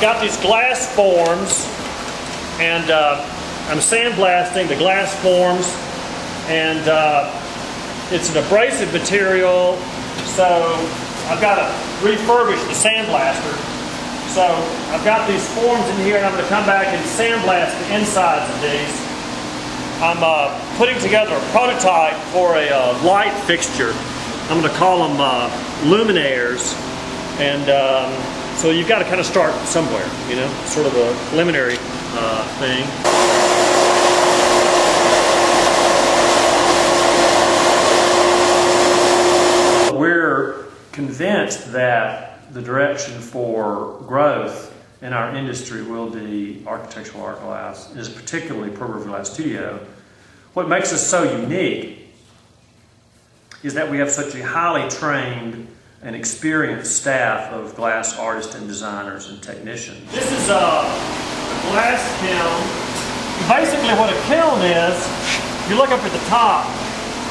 I've got these glass forms, and I'm sandblasting the glass forms, and it's an abrasive material, so I've got to refurbish the sandblaster. So I've got these forms in here, and I'm going to come back and sandblast the insides of these. I'm putting together a prototype for a light fixture. I'm going to call them luminaires, and so you've got to kind of start somewhere, you know, sort of a preliminary thing. We're convinced that the direction for growth in our industry will be architectural art glass, and particularly Pearl River Glass Studio. What makes us so unique is that we have such a highly trained and experienced staff of glass artists and designers and technicians. This is a glass kiln. Basically what a kiln is, if you look up at the top,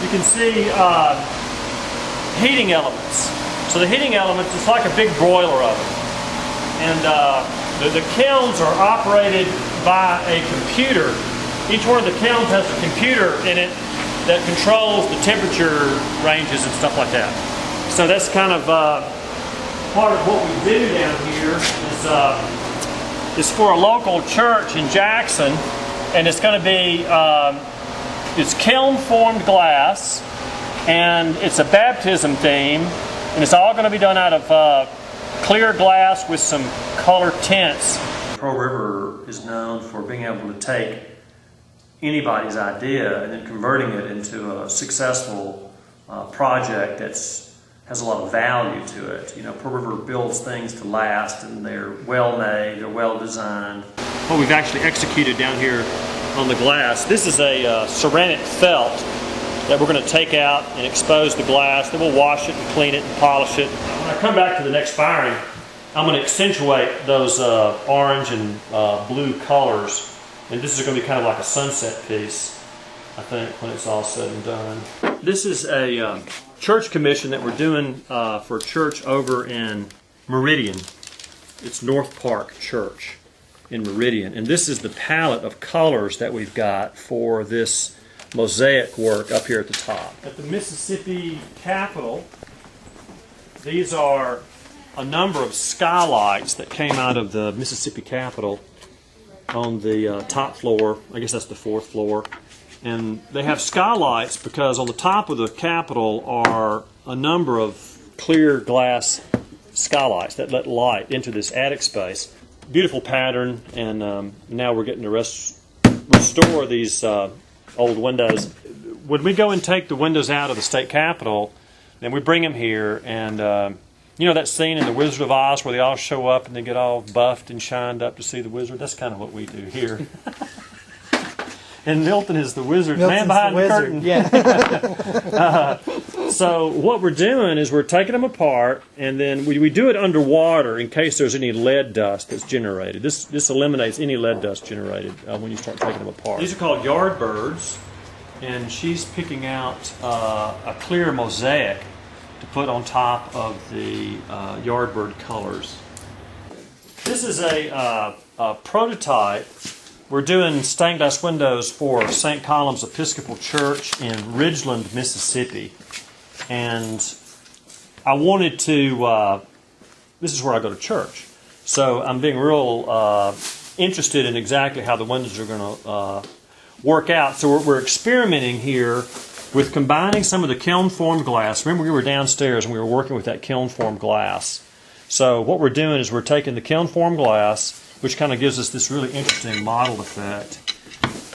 you can see heating elements. So the heating elements, it's like a big broiler oven. And the kilns are operated by a computer. Each one of the kilns has a computer in it that controls the temperature ranges and stuff like that. So that's kind of part of what we do down here is for a local church in Jackson, and it's going to be it's kiln formed glass, and it's a baptism theme, and it's all going to be done out of clear glass with some color tints. Pearl River is known for being able to take anybody's idea and then converting it into a successful project that has a lot of value to it. You know, Pearl River builds things to last, and they're well made, they're well designed. What we've actually executed down here on the glass, this is a ceramic felt that we're going to take out and expose the glass. Then we'll wash it and clean it and polish it. When I come back to the next firing, I'm going to accentuate those orange and blue colors. And this is going to be kind of like a sunset piece, I think, when it's all said and done. This is a church commission that we're doing for a church over in Meridian. It's North Park Church in Meridian. And this is the palette of colors that we've got for this mosaic work up here at the top. At the Mississippi Capitol, these are a number of skylights that came out of the Mississippi Capitol on the top floor. I guess that's the 4th floor. And they have skylights because on the top of the Capitol are a number of clear glass skylights that let light into this attic space. Beautiful pattern, and now we're getting to restore these old windows. When we go and take the windows out of the state capitol, then we bring them here, and you know that scene in The Wizard of Oz where they all show up and they get all buffed and shined up to see the wizard? That's kind of what we do here. And Milton is the wizard, man behind the curtain. Yeah. So what we're doing is we're taking them apart, and then we do it underwater in case there's any lead dust that's generated. This eliminates any lead dust generated when you start taking them apart. These are called yard birds, and she's picking out a clear mosaic to put on top of the yardbird colors. This is a prototype. We're doing stained glass windows for St. Columb's Episcopal Church in Ridgeland, Mississippi. And I wanted to, this is where I go to church. So I'm being real interested in exactly how the windows are going to work out. So we're experimenting here with combining some of the kiln-formed glass. Remember, we were downstairs and we were working with that kiln-formed glass. So what we're doing is we're taking the kiln-formed glass, which kind of gives us this really interesting mottled effect.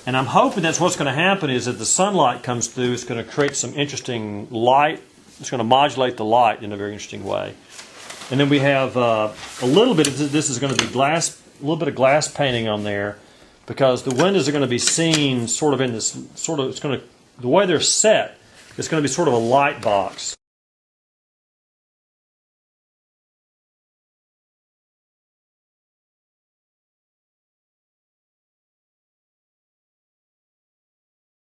And I'm hoping that's what's going to happen is that the sunlight comes through, it's going to create some interesting light. It's going to modulate the light in a very interesting way. And then we have a little bit of this is going to be glass, a little bit of glass painting on there, because the windows are going to be seen sort of in this, sort of, it's going to, the way they're set, it's going to be sort of a light box.